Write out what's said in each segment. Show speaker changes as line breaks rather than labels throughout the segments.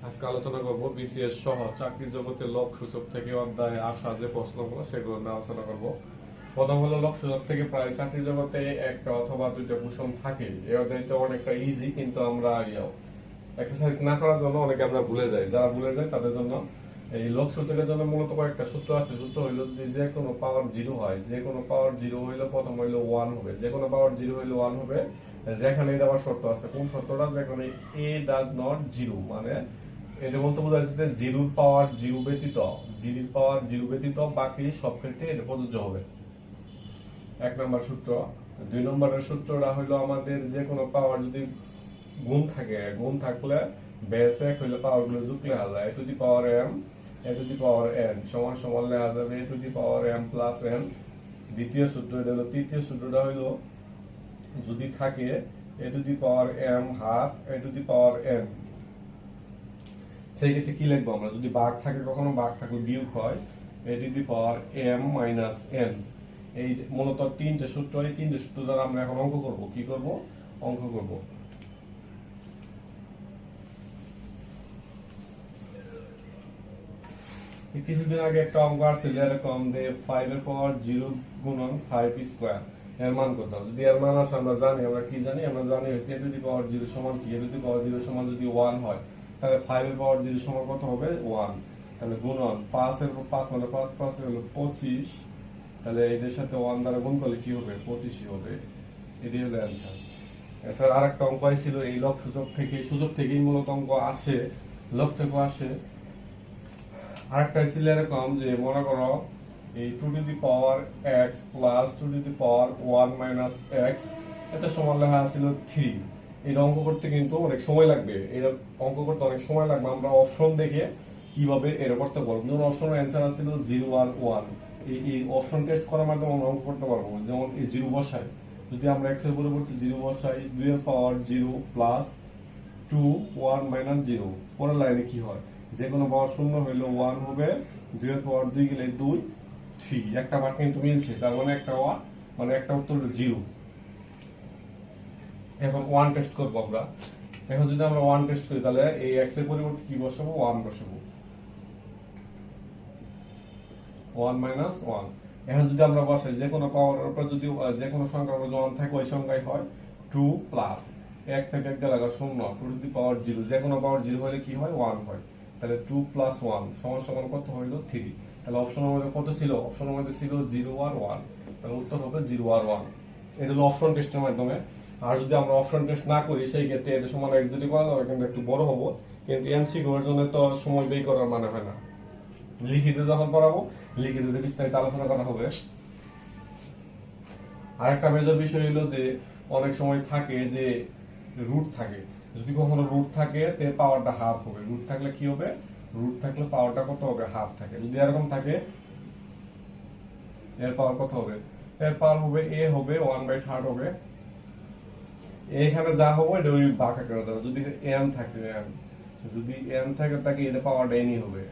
আজকে আলোচনা করব বিসিএস সহ চাকরি জগতে লক সূচক থেকে অধ্যায়ে আসা যে প্রশ্নগুলো সেগুলো নিয়ে আলোচনা করব। প্রথম হলো লক সূচক থেকে প্রায় চাকরি জগতে একটা অথবা দুইটা কোশ্চেন থাকে। এই অধ্যায়টা অনেকটা ইজি, কিন্তু আমরা এক্সারসাইজ না করার জন্য অনেকে আমরা ভুলে যাই। যারা ভুলে যায় তাদের জন্য এই লক সূচকের জন্য মূলত কয়েকটা সূত্র আছে। সূত্র হইলো যদি যে কোনো পাওয়ার জিরো হয়, যে কোনো পাওয়ার জিরো হইলে প্রথম হইলো ওয়ান হবে, যে কোনো পাওয়ার জিরো হইলে ওয়ান হবে। যেখানে এটা আবার শর্ত আছে, কোন শর্তটা, যেখানে এ ডাজ নট জিরো, মানে এটা বলতে বোঝা যাচ্ছে যে জিরোর পাওয়ার জিরো ব্যতীত, জিরোর পাওয়ার জিরো ব্যতীত বাকি সব ক্ষেত্রে এটা প্রযোজ্য হবে। এক নম্বর সূত্র। দুই নম্বরের সূত্রটা হইলো আমাদের যে কোনো পাওয়ার যদি গুণ থাকে, গুণ থাকলে বেস এক হইলে পাওয়ার গুলো যোগ লেখা যায়। A to the power m, a to the power n সমান সমান লেখা যাবে a to the power m plus n. দ্বিতীয় সূত্র এটা হলো। তৃতীয় সূত্রটা হইলো যদি থাকে a to the power m half a to the power n, সেই ক্ষেত্রে কি লিখবো আমরা? যদি ভাগ থাকে, কখনো ভাগ থাকলে বিয়োগ হয়, a to the power m minus n. এই মূলত তিনটে সূত্র, এই তিনটে সূত্র দ্বারা আমরা এখন অঙ্ক করব। কি করব? অঙ্ক করব। কিছুদিন আগে একটা অঙ্ক আসছিল এরকম যে 5 এর পাওয়ার 0 গুণন 5 স্কয়ার এর মান কত? যদি এর মান আসে আমরা জানি, আমরা কি জানি? আমরা জানি হচ্ছে এ টু দি পাওয়ার 0 সমান কি? এ টু দি পাওয়ার 0 সমান যদি 1 হয়, তাহলে 5 এর পাওয়ার 0 সমান কত হবে? 1। তাহলে গুণন 5 এর 5 মানে 5 5 হলো 25, তাহলে এদের সাথে 1 দ্বারা গুণ করলে কি হবে? 25ই হবে। এটাই হলো অ্যানসার। এছাড়া আরেকটা অঙ্ক ছিল এই লক সূচক থেকে, সূচক থেকেই মূলত অঙ্ক আসে, লক থেকেও আসে। আরেকটা ছিল এরকম যে মনে করো এই 2 two the power x plus 2 two the power 1 minus x, এটা সমান লেখা ছিল 3। এই অঙ্ক করতে কিন্তু অনেক সময় লাগবে, এই অঙ্ক করতে অনেক সময় লাগবে। আমরা অপশন দেখে কিভাবে এর করতে পারবো। যেমন অপশনের অ্যান্সার ছিল 0 আর 1, এই অপশন টেস্ট করার মাধ্যমে আমরা অঙ্ক করতে পারবো। যেমন এই 0 বসাই, যদি আমরা x এর পরিবর্তে 0 বসাই, 2 এর পাওয়ার 0 প্লাস 2 1 মাইনাস 0, পরের লাইনে কি হয়? যে কোনো পাওয়ার শূন্য হইলে 1 হবে, 2 এর পাওয়ার 2 গেলে 2 3, একটা বার কিন্তু মিলছে, তার মানে একটা 1, মানে একটা উত্তর হলো 0। এখন 1 টেস্ট করব আমরা। এখন যদি আমরা 1 টেস্ট করি, তাহলে এই x এর পরিবর্তে কি বসাবো? 1 বসাবো, 1 মাইনাস 1। এখন যদি আমরা বসাই যে কোনো পাওয়ার উপর, যদি যে কোনো সংখ্যার মধ্যে 1 থাকে, ওই সংখ্যাই হয় 2 প্লাস 1 থেকে 1 গেলে 0, 2 টু দি পাওয়ার 0, যে কোনো পাওয়ার 0 হলে কি হয়? 1 হয়। তাহলে 2 প্লাস 1 সমান সমান কত হইল? 3। তাহলে অপশনের মধ্যে কত ছিল? অপশনের মধ্যে ছিল 0 আর 1, তাহলে উত্তর হবে 0 আর 1। এটা হলো অপশন টেস্টের মাধ্যমে। আর যদি আমরা অপশন টেস্ট না করি, সেই ক্ষেত্রে এটা সমান x যদি করা যাবে, কিন্তু একটু বড় হবো, কিন্তু এমসিকিউ এর জন্য তো সময় ব্যয় করার মানে হয় না। লিখিত যখন পড়াবো, লিখিততে বিস্তারিত আলোচনা করা হবে। আরেকটা মেজর বিষয় হলো যে অনেক সময় থাকে যে রুট থাকে, যদি কখনো রুট থাকে তে পাওয়ারটা হাফ হবে। রুট থাকলে কি হবে? রুট থাকলে পাওয়ারটা কত হবে? হাফ থাকে। যদি এরকম থাকে, এর পাওয়ার কত হবে? এর পাওয়ার হবে a হবে 1/3 হবে। এখানে যা হবে এটা ওই বাঁকা করা যাবে। যদি m থাকে, যদি m থাকে তাকে এটা পাওয়ারটা n হবে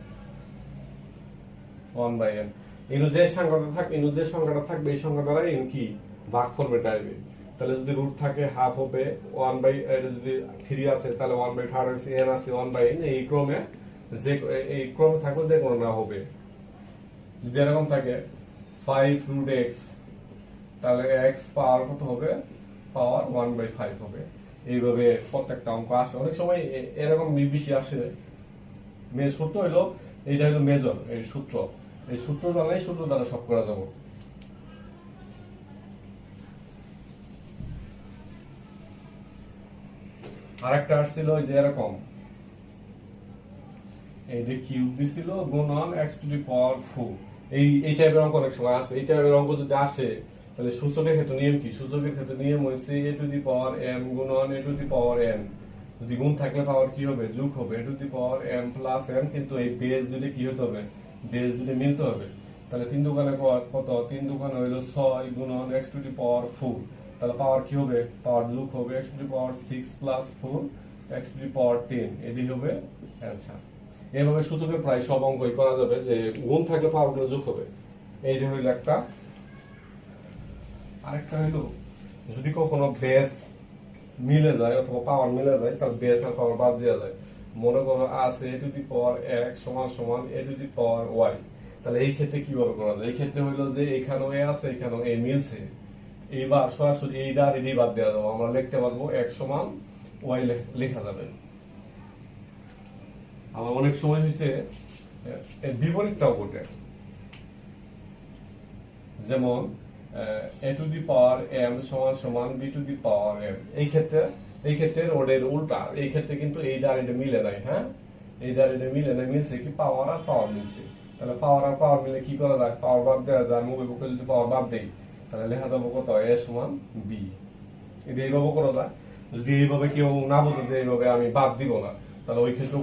1/n। ইনু যে সংখ্যাটা থাকবে, ইনু যে সংখ্যাটা থাকবে, এই সংখ্যা দ্বারা ইন কি ভাগ করবে ডাইরেক্ট। তাহলে যদি রুট থাকে হাফ হবে 1 বাই, এটা যদি 3 আছে তাহলে 1/3 আছে, n আছে 1/n। এই ক্রমে যে এই ক্রমে থাকলে যে কোনো না হবে। যদি এরকম থাকে 5 রুট x, তাহলে x পাওয়ার কত হবে? পাওয়ার 1/5 হবে। এইভাবে প্রত্যেকটা অঙ্ক আসে। অনেক সময় এরকম বেশি আসে। সূত্র হলো, এইটা হলো মেজর এই সূত্র। এই সূত্র জানলেই সূত্র দ্বারা সব করা যাবে। আরেকটা আসছিল যে এরকম, এই যে কিউব দিছিল গুণন x টু দি পাওয়ার 4। এই টাইপের অঙ্ক অনেক সময় আসে। এই টাইপের অঙ্ক যদি আসে, তাহলে সূচকের ক্ষেত্রে নিয়ম কি? সূচকের ক্ষেত্রে নিয়ম হইছে a two the power m গুণন a two the power n। যদি গুণ থাকলে পাওয়ার কি হবে? যোগ হবে a two the power m plus n, কিন্তু এই বেস দুটো কি হতে হবে? বেস দুটো মিলতে হবে। তাহলে 3 দুগুণে কত? 3 দুগুণে হইলো 6 গুণন x টু দি পাওয়ার 4। তাহলে পাওয়ার কি হবে? পাওয়ার যোগ হবে x to the power 6 plus 4 x to the power 10। এটাই হবে অ্যানসার। এভাবে সূচকের প্রায় সব অঙ্কই করা যাবে, যে গুণ থাকলে পাওয়ার গুলো যোগ হবে। এই যে হইল একটা। আরেকটা হইলো যদি কখনো বেস মিলে যায় অথবা পাওয়ার মিলে যায়, তাহলে বেস আর পাওয়ার বাদ দেওয়া যায়। মনে করো আছে এ টু দি পাওয়ার এক্স সমান সমান এ টু দি পাওয়ার ওয়াই, তাহলে এই ক্ষেত্রে কিভাবে করা যায়? এই ক্ষেত্রে হইলো যে এখানেও এ আছে এখানেও এ মিলছে, এইবার সরাসরি এইটা আর এটাই বাদ দেওয়া যাবে, আমরা লিখতে পারবো এক্স সমান ওয়াই লেখা যাবে। আবার অনেক সময় হয়েছে এর বিপরীতটাও ঘটে, যেমন এ টু দি পাওয়ার এম সমান সমান B to the power M. এই ক্ষেত্রে ওদের উল্টা, এই ক্ষেত্রে কিন্তু এইটা আর এটা মিলে নাই। হ্যাঁ, এইটা আর এটা মিলে নাই, মিলছে কি পাওয়ার আর পাওয়ার মিলছে। তাহলে পাওয়ার আর পাওয়ার মিলে কি করা যায়? পাওয়ার বাদ দেওয়া যায়। মুখের পক্ষে যদি পাওয়ার বাদ দেই তাহলে লেখা যাবো কত? এ সমান বি। এটা এইভাবে করা যায়। যদি এইভাবে কেউ না বোঝে যে এইভাবে আমি বাদ দিব না, তাহলে ওই ক্ষেত্রে